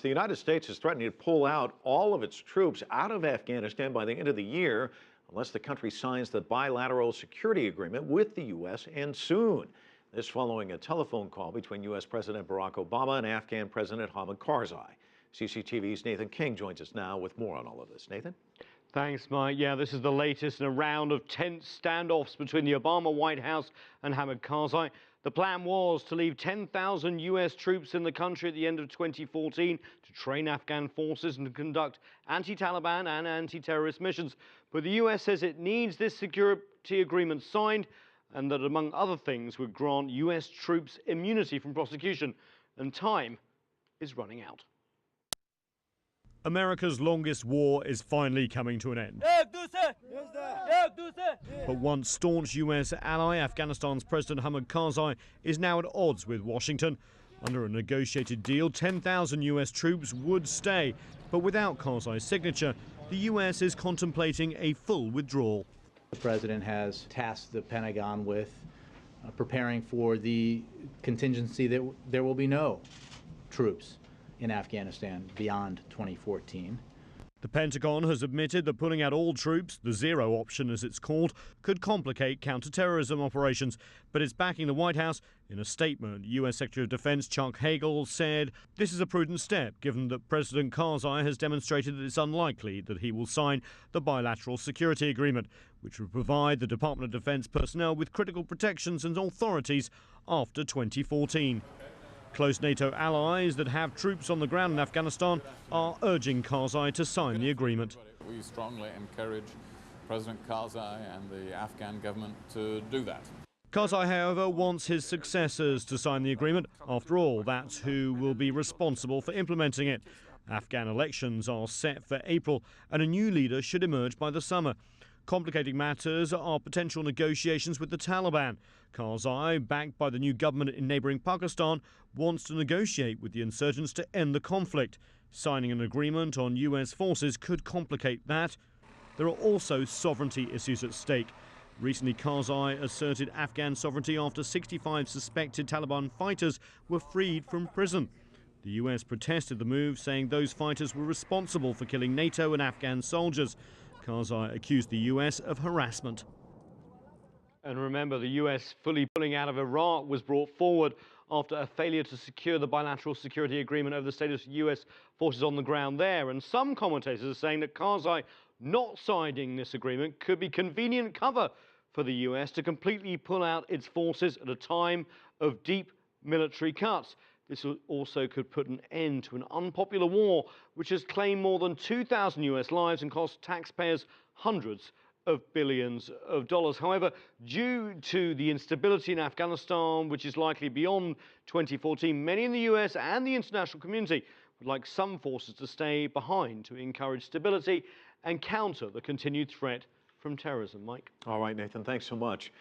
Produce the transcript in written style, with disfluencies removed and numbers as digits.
The United States is threatening to pull out all of its troops out of Afghanistan by the end of the year unless the country signs the Bilateral Security Agreement with the U.S. and soon. This following a telephone call between U.S. President Barack Obama and Afghan President Hamid Karzai. CCTV's Nathan King joins us now with more on all of this. Nathan? Thanks, Mike. Yeah, this is the latest in a round of tense standoffs between the Obama White House and Hamid Karzai. The plan was to leave 10,000 U.S. troops in the country at the end of 2014 to train Afghan forces and to conduct anti-Taliban and anti-terrorist missions. But the U.S. says it needs this security agreement signed and that, among other things, would grant U.S. troops immunity from prosecution. And time is running out. America's longest war is finally coming to an end. But one staunch US ally, Afghanistan's President Hamid Karzai, is now at odds with Washington. Under a negotiated deal, 10,000 US troops would stay. But without Karzai's signature, the US is contemplating a full withdrawal. The president has tasked the Pentagon with preparing for the contingency that there will be no troops in Afghanistan beyond 2014. The Pentagon has admitted that pulling out all troops, the zero option as it's called, could complicate counter-terrorism operations. But it's backing the White House. In a statement, U.S. Secretary of Defense Chuck Hagel said this is a prudent step, given that President Karzai has demonstrated that it's unlikely that he will sign the Bilateral Security Agreement, which would provide the Department of Defense personnel with critical protections and authorities after 2014. Close NATO allies that have troops on the ground in Afghanistan are urging Karzai to sign the agreement. We strongly encourage President Karzai and the Afghan government to do that. Karzai, however, wants his successors to sign the agreement. After all, that's who will be responsible for implementing it. Afghan elections are set for April, and a new leader should emerge by the summer. Complicating matters are potential negotiations with the Taliban. Karzai, backed by the new government in neighbouring Pakistan, wants to negotiate with the insurgents to end the conflict. Signing an agreement on US forces could complicate that. There are also sovereignty issues at stake. Recently, Karzai asserted Afghan sovereignty after 65 suspected Taliban fighters were freed from prison. The US protested the move, saying those fighters were responsible for killing NATO and Afghan soldiers. Karzai accused the US of harassment. And remember, the US fully pulling out of Iraq was brought forward after a failure to secure the Bilateral Security Agreement over the status of US forces on the ground there. And some commentators are saying that Karzai not signing this agreement could be convenient cover for the US to completely pull out its forces at a time of deep military cuts. This also could put an end to an unpopular war which has claimed more than 2,000 US lives and cost taxpayers hundreds of billions of dollars. However, due to the instability in Afghanistan, which is likely beyond 2014, many in the US and the international community would like some forces to stay behind to encourage stability and counter the continued threat from terrorism. Mike? All right, Nathan, thanks so much.